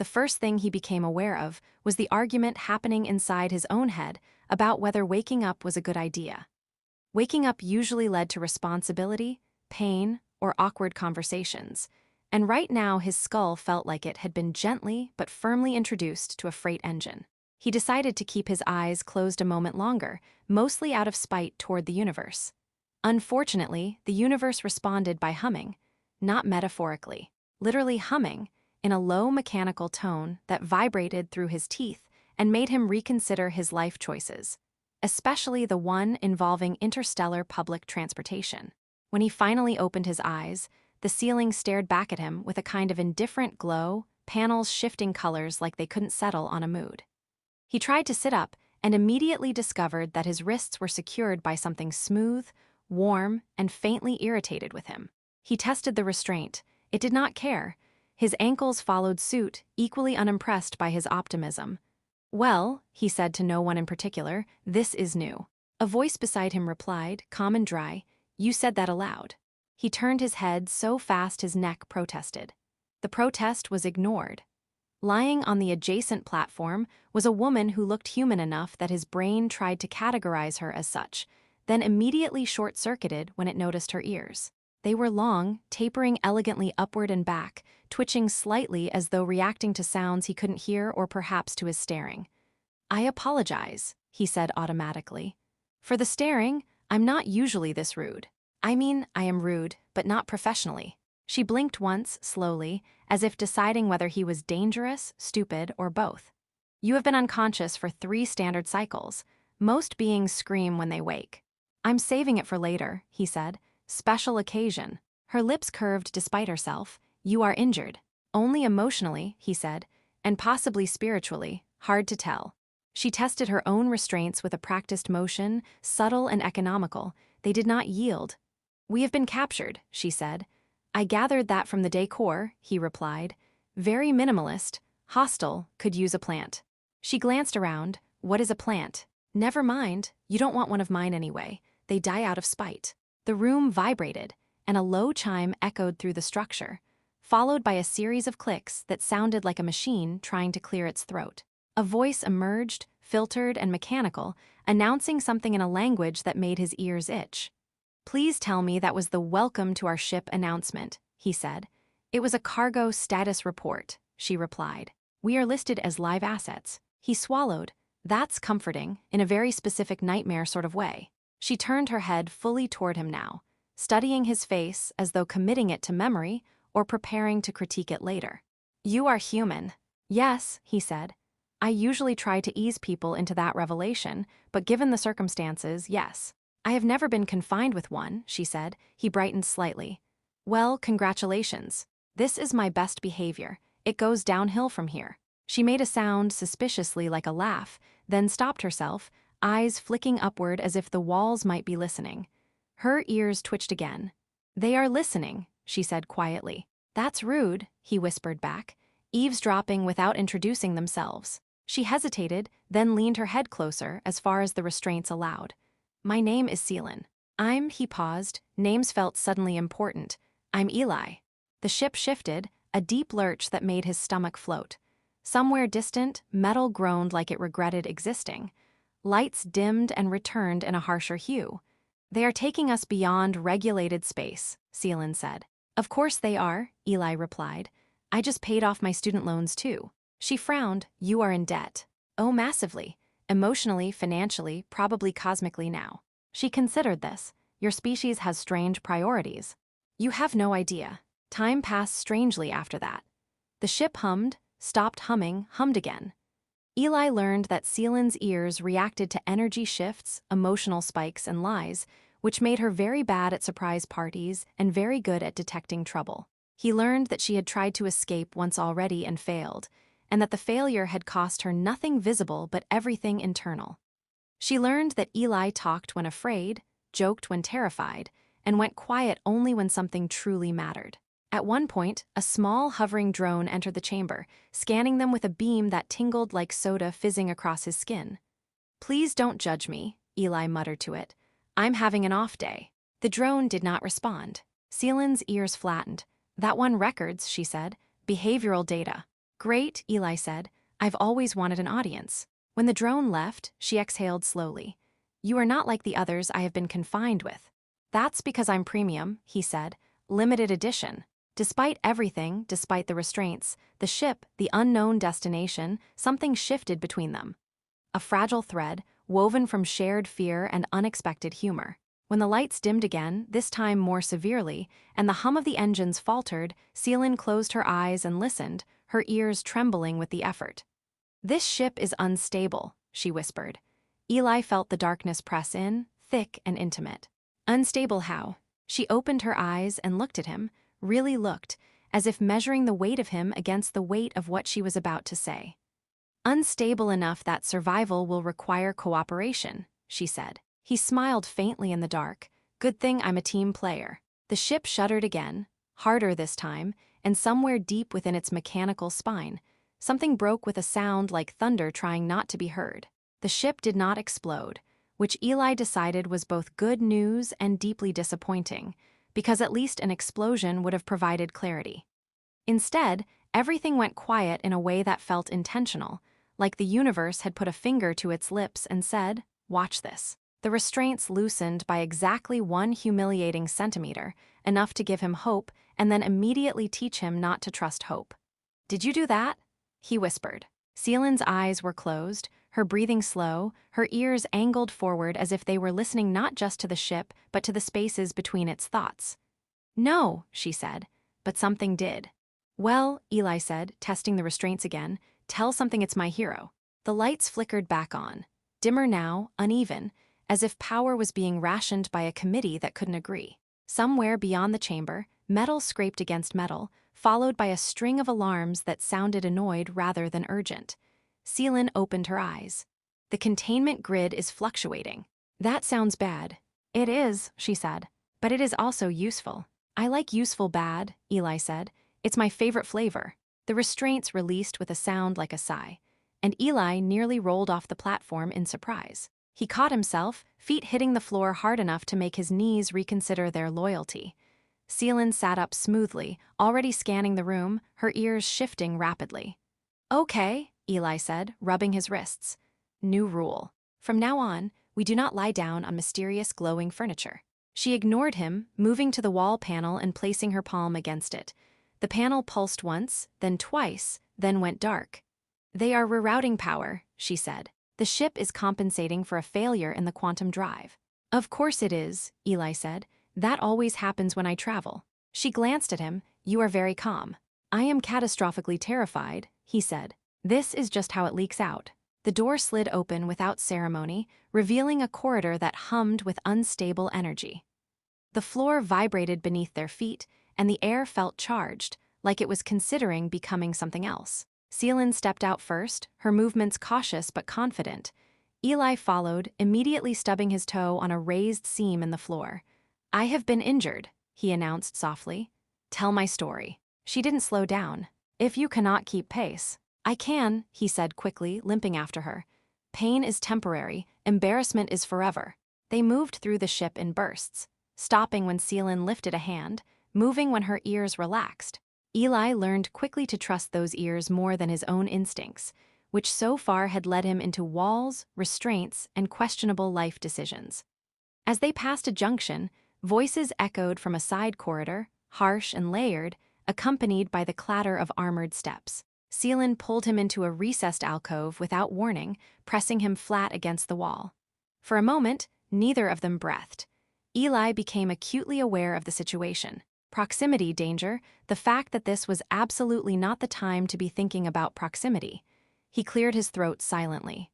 the first thing he became aware of was the argument happening inside his own head about whether waking up was a good idea. Waking up usually led to responsibility, pain, or awkward conversations, and right now his skull felt like it had been gently but firmly introduced to a freight engine. He decided to keep his eyes closed a moment longer, mostly out of spite toward the universe. Unfortunately, the universe responded by humming, not metaphorically, literally humming, in a low mechanical tone that vibrated through his teeth and made him reconsider his life choices, especially the one involving interstellar public transportation. When he finally opened his eyes, the ceiling stared back at him with a kind of indifferent glow, panels shifting colors like they couldn't settle on a mood. He tried to sit up and immediately discovered that his wrists were secured by something smooth, warm, and faintly irritated with him. He tested the restraint. It did not care. His ankles followed suit, equally unimpressed by his optimism. "Well," he said to no one in particular, "this is new." A voice beside him replied, calm and dry, "You said that aloud." He turned his head so fast his neck protested. The protest was ignored. Lying on the adjacent platform was a woman who looked human enough that his brain tried to categorize her as such, then immediately short-circuited when it noticed her ears. They were long, tapering elegantly upward and back, twitching slightly as though reacting to sounds he couldn't hear or perhaps to his staring. "I apologize," he said automatically. "For the staring, I'm not usually this rude. I mean, I am rude, but not professionally." She blinked once, slowly, as if deciding whether he was dangerous, stupid, or both. "You have been unconscious for 3 standard cycles. Most beings scream when they wake." "I'm saving it for later," he said. "Special occasion." Her lips curved despite herself. "You are injured." "Only emotionally," he said, "and possibly spiritually, hard to tell." She tested her own restraints with a practiced motion, subtle and economical. They did not yield. "We have been captured," she said. "I gathered that from the decor," he replied. "Very minimalist, hostile, could use a plant." She glanced around. "What is a plant?" "Never mind, you don't want one of mine anyway. They die out of spite." The room vibrated, and a low chime echoed through the structure, followed by a series of clicks that sounded like a machine trying to clear its throat. A voice emerged, filtered and mechanical, announcing something in a language that made his ears itch. "Please tell me that was the welcome to our ship announcement," he said. "It was a cargo status report," she replied. "We are listed as live assets." He swallowed. "That's comforting, in a very specific nightmare sort of way." She turned her head fully toward him now, studying his face as though committing it to memory or preparing to critique it later. "You are human." "Yes," he said. "I usually try to ease people into that revelation, but given the circumstances, yes." "I have never been confined with one," she said. He brightened slightly. "Well, congratulations. This is my best behavior. It goes downhill from here." She made a sound suspiciously like a laugh, then stopped herself, eyes flicking upward as if the walls might be listening. Her ears twitched again. "They are listening," she said quietly. "That's rude," he whispered back, eavesdropping without introducing themselves. She hesitated, then leaned her head closer as far as the restraints allowed. "My name is Seelen." He paused. Names felt suddenly important. "I'm Eli." The ship shifted, a deep lurch that made his stomach float. Somewhere distant, metal groaned like it regretted existing. Lights dimmed and returned in a harsher hue. "They are taking us beyond regulated space," Seelen said. "Of course they are," Eli replied. "I just paid off my student loans too." She frowned. "You are in debt." "Oh, massively. Emotionally, financially, probably cosmically now." She considered this. "Your species has strange priorities." "You have no idea." Time passed strangely after that. The ship hummed, stopped humming, hummed again. Eli learned that Seelen's ears reacted to energy shifts, emotional spikes, and lies, which made her very bad at surprise parties and very good at detecting trouble. He learned that she had tried to escape once already and failed, and that the failure had cost her nothing visible but everything internal. She learned that Eli talked when afraid, joked when terrified, and went quiet only when something truly mattered. At one point, a small hovering drone entered the chamber, scanning them with a beam that tingled like soda fizzing across his skin. "Please don't judge me," Eli muttered to it. "I'm having an off day." The drone did not respond. Seelen's ears flattened. "That one records," she said. "Behavioral data." Great, Eli said. I've always wanted an audience. When the drone left, she exhaled slowly. You are not like the others I have been confined with. That's because I'm premium, he said. Limited edition. Despite everything, despite the restraints, the ship, the unknown destination, something shifted between them. A fragile thread, woven from shared fear and unexpected humor. When the lights dimmed again, this time more severely, and the hum of the engines faltered, Celine closed her eyes and listened, her ears trembling with the effort. This ship is unstable, she whispered. Eli felt the darkness press in, thick and intimate. Unstable how? She opened her eyes and looked at him, really looked, as if measuring the weight of him against the weight of what she was about to say. Unstable enough that survival will require cooperation, she said. He smiled faintly in the dark. Good thing I'm a team player. The ship shuddered again, harder this time, and somewhere deep within its mechanical spine, something broke with a sound like thunder trying not to be heard. The ship did not explode, which Eli decided was both good news and deeply disappointing, because at least an explosion would have provided clarity. Instead, everything went quiet in a way that felt intentional, like the universe had put a finger to its lips and said, "Watch this." The restraints loosened by exactly 1 humiliating centimeter, enough to give him hope and then immediately teach him not to trust hope. "Did you do that?" he whispered. Celine's eyes were closed, her breathing slow, her ears angled forward as if they were listening not just to the ship but to the spaces between its thoughts. "No," she said, but something did. "Well," Eli said, testing the restraints again, "tell something it's my hero." The lights flickered back on, dimmer now, uneven, as if power was being rationed by a committee that couldn't agree. Somewhere beyond the chamber, metal scraped against metal, followed by a string of alarms that sounded annoyed rather than urgent. Celine opened her eyes. "The containment grid is fluctuating." "That sounds bad." "It is," she said, "but it is also useful." "I like useful bad," Eli said. "It's my favorite flavor." The restraints released with a sound like a sigh, and Eli nearly rolled off the platform in surprise. He caught himself, feet hitting the floor hard enough to make his knees reconsider their loyalty. Celine sat up smoothly, already scanning the room, her ears shifting rapidly. "Okay," Eli said, rubbing his wrists. "New rule. From now on, we do not lie down on mysterious glowing furniture." She ignored him, moving to the wall panel and placing her palm against it. The panel pulsed once, then twice, then went dark. "They are rerouting power," she said. "The ship is compensating for a failure in the quantum drive." "Of course it is," Eli said. "That always happens when I travel." She glanced at him. "You are very calm." "I am catastrophically terrified," he said. "This is just how it leaks out." The door slid open without ceremony, revealing a corridor that hummed with unstable energy. The floor vibrated beneath their feet, and the air felt charged, like it was considering becoming something else. Celine stepped out first, her movements cautious but confident. Eli followed, immediately stubbing his toe on a raised seam in the floor. "I have been injured," he announced softly. "Tell my story." She didn't slow down. "If you cannot keep pace." "I can," he said quickly, limping after her. "Pain is temporary, embarrassment is forever." They moved through the ship in bursts, stopping when Celine lifted a hand, moving when her ears relaxed. Eli learned quickly to trust those ears more than his own instincts, which so far had led him into walls, restraints, and questionable life decisions. As they passed a junction, voices echoed from a side corridor, harsh and layered, accompanied by the clatter of armored steps. Celine pulled him into a recessed alcove without warning, pressing him flat against the wall. For a moment, neither of them breathed. Eli became acutely aware of the situation. Proximity danger, the fact that this was absolutely not the time to be thinking about proximity. He cleared his throat silently.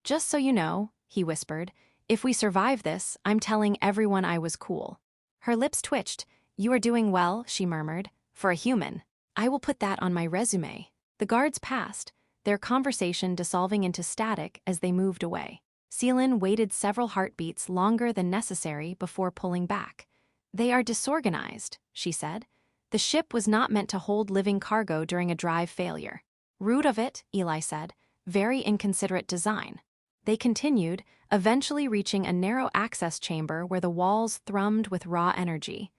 "Just so you know," he whispered, "if we survive this, I'm telling everyone I was cool." Her lips twitched. "You are doing well," she murmured, "for a human. I will put that on my resume." The guards passed, their conversation dissolving into static as they moved away. Celine waited several heartbeats longer than necessary before pulling back. "They are disorganized," she said. "The ship was not meant to hold living cargo during a drive failure." "Rude of it," Eli said. "Very inconsiderate design." They continued, eventually reaching a narrow access chamber where the walls thrummed with raw energy.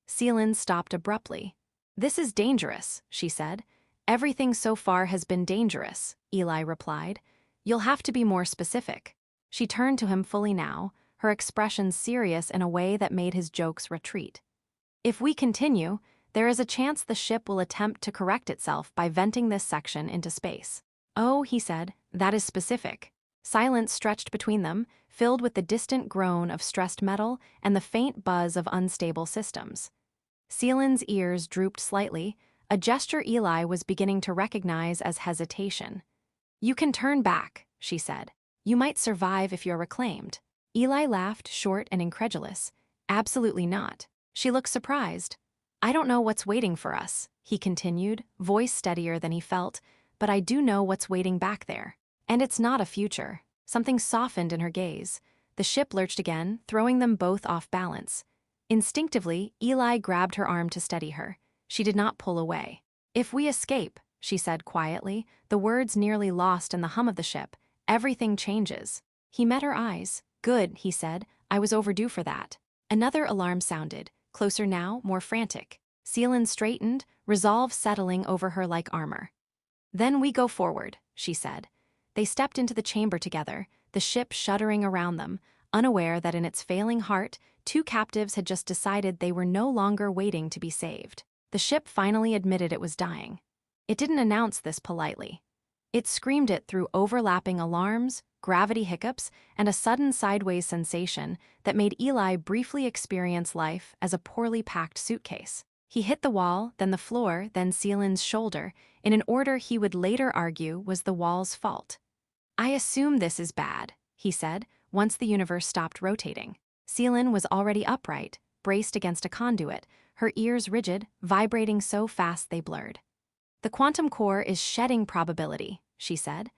Celine stopped abruptly. "This is dangerous," she said. Everything so far has been dangerous, Eli replied. You'll have to be more specific. She turned to him fully now, her expression serious in a way that made his jokes retreat. If we continue, there is a chance the ship will attempt to correct itself by venting this section into space. Oh, he said, that is specific. Silence stretched between them, filled with the distant groan of stressed metal and the faint buzz of unstable systems. Seelan's ears drooped slightly, a gesture Eli was beginning to recognize as hesitation. You can turn back, she said. You might survive if you're reclaimed. Eli laughed, short and incredulous. Absolutely not. She looked surprised. I don't know what's waiting for us, he continued, voice steadier than he felt, but I do know what's waiting back there. And it's not a future. Something softened in her gaze. The ship lurched again, throwing them both off balance. Instinctively, Eli grabbed her arm to steady her. She did not pull away. If we escape, she said quietly, the words nearly lost in the hum of the ship, everything changes. He met her eyes. Good, he said. I was overdue for that. Another alarm sounded, closer now, more frantic. Seelan straightened, resolve settling over her like armor. Then we go forward, she said. They stepped into the chamber together, the ship shuddering around them, unaware that in its failing heart, two captives had just decided they were no longer waiting to be saved. The ship finally admitted it was dying. It didn't announce this politely. It screamed it through overlapping alarms, gravity hiccups, and a sudden sideways sensation that made Eli briefly experience life as a poorly packed suitcase. He hit the wall, then the floor, then Seelan's shoulder, in an order he would later argue was the wall's fault. I assume this is bad, he said, once the universe stopped rotating. Seelan was already upright, braced against a conduit, her ears rigid, vibrating so fast they blurred. The quantum core is shedding probability, she said.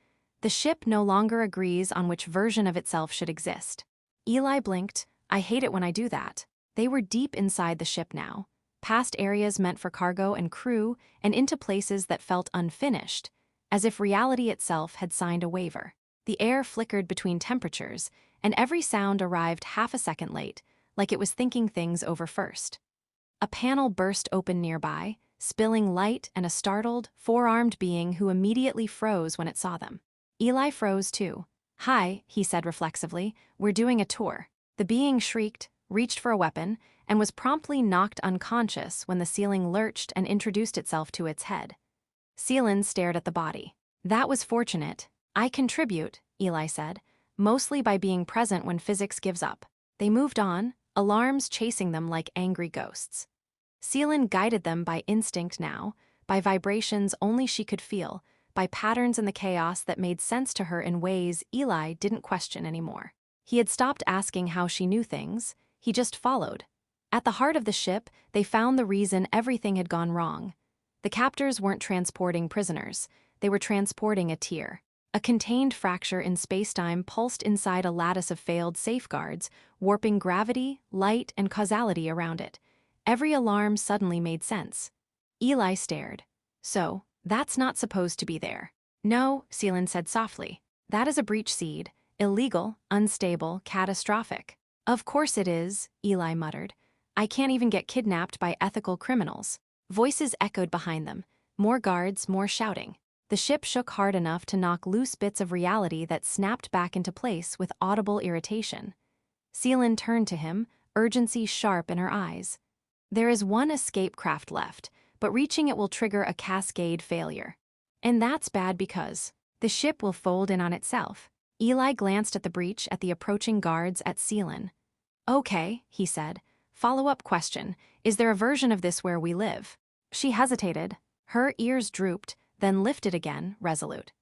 The ship no longer agrees on which version of itself should exist. Eli blinked. I hate it when I do that. They were deep inside the ship now, past areas meant for cargo and crew, and into places that felt unfinished, as if reality itself had signed a waiver. The air flickered between temperatures, and every sound arrived half a second late, like it was thinking things over first. A panel burst open nearby, spilling light and a startled, four-armed being who immediately froze when it saw them. Eli froze too. Hi, he said reflexively, we're doing a tour. The being shrieked, reached for a weapon, and was promptly knocked unconscious when the ceiling lurched and introduced itself to its head. Seelan stared at the body. That was fortunate. I contribute, Eli said, mostly by being present when physics gives up. They moved on, alarms chasing them like angry ghosts. Seelan guided them by instinct now, by vibrations only she could feel, by patterns in the chaos that made sense to her in ways Eli didn't question anymore. He had stopped asking how she knew things, he just followed. At the heart of the ship, they found the reason everything had gone wrong. The captors weren't transporting prisoners, they were transporting a tear. A contained fracture in spacetime pulsed inside a lattice of failed safeguards, warping gravity, light, and causality around it. Every alarm suddenly made sense. Eli stared. So, that's not supposed to be there. No, Seelan said softly. That is a breach seed. Illegal, unstable, catastrophic. Of course it is, Eli muttered. I can't even get kidnapped by ethical criminals. Voices echoed behind them. More guards, more shouting. The ship shook hard enough to knock loose bits of reality that snapped back into place with audible irritation. Seelan turned to him, urgency sharp in her eyes. There is one escape craft left, but reaching it will trigger a cascade failure. And that's bad because the ship will fold in on itself. Eli glanced at the breach, at the approaching guards, at Seelan. Okay, he said. Follow-up question. Is there a version of this where we live? She hesitated. Her ears drooped, then lifted again, resolute.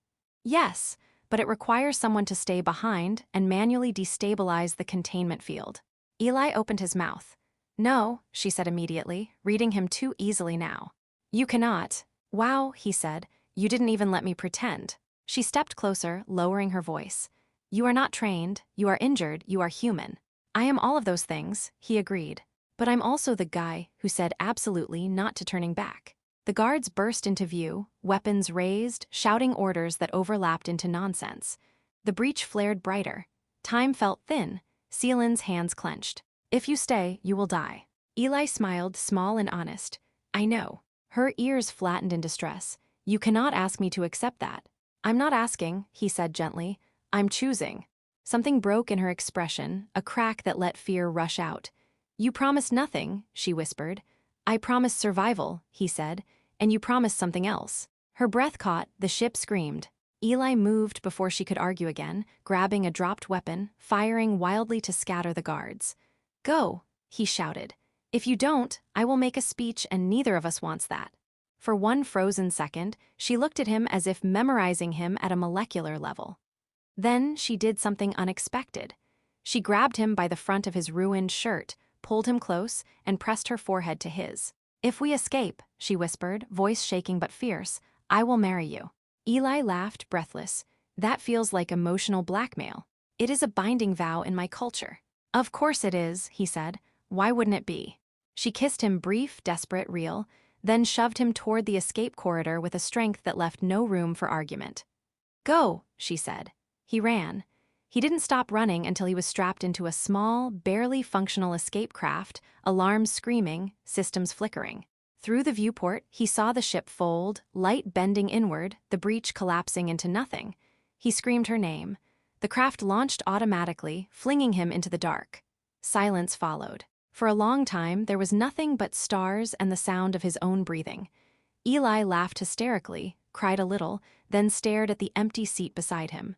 Yes, but it requires someone to stay behind and manually destabilize the containment field. Eli opened his mouth. No, she said immediately, reading him too easily now. You cannot. Wow, he said. You didn't even let me pretend. She stepped closer, lowering her voice. You are not trained, you are injured, you are human. I am all of those things, he agreed. But I'm also the guy who said absolutely not to turning back. The guards burst into view, weapons raised, shouting orders that overlapped into nonsense. The breach flared brighter. Time felt thin. Seelan's hands clenched. If you stay, you will die. Eli smiled, small and honest. I know. Her ears flattened in distress. You cannot ask me to accept that. I'm not asking, he said gently. I'm choosing. Something broke in her expression, a crack that let fear rush out. You promised nothing, she whispered. I promised survival, he said, and you promised something else. Her breath caught, the ship screamed. Eli moved before she could argue again, grabbing a dropped weapon, firing wildly to scatter the guards. Go, he shouted. If you don't, I will make a speech and neither of us wants that. For one frozen second, she looked at him as if memorizing him at a molecular level. Then she did something unexpected. She grabbed him by the front of his ruined shirt, pulled him close, and pressed her forehead to his. If we escape, she whispered, voice shaking but fierce, I will marry you. Eli laughed, breathless. That feels like emotional blackmail. It is a binding vow in my culture. Of course it is, he said. Why wouldn't it be? She kissed him brief, desperate, real, then shoved him toward the escape corridor with a strength that left no room for argument. Go, she said. He ran. He didn't stop running until he was strapped into a small, barely functional escape craft, alarms screaming, systems flickering. Through the viewport, he saw the ship fold, light bending inward, the breach collapsing into nothing. He screamed her name. The craft launched automatically, flinging him into the dark. Silence followed. For a long time, there was nothing but stars and the sound of his own breathing. Eli laughed hysterically, cried a little, then stared at the empty seat beside him.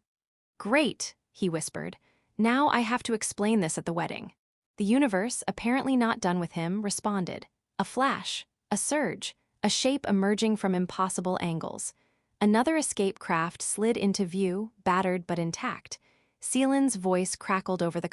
Great, he whispered. Now I have to explain this at the wedding. The universe, apparently not done with him, responded. A flash, a surge, a shape emerging from impossible angles. Another escape craft slid into view, battered but intact. Seelan's voice crackled over the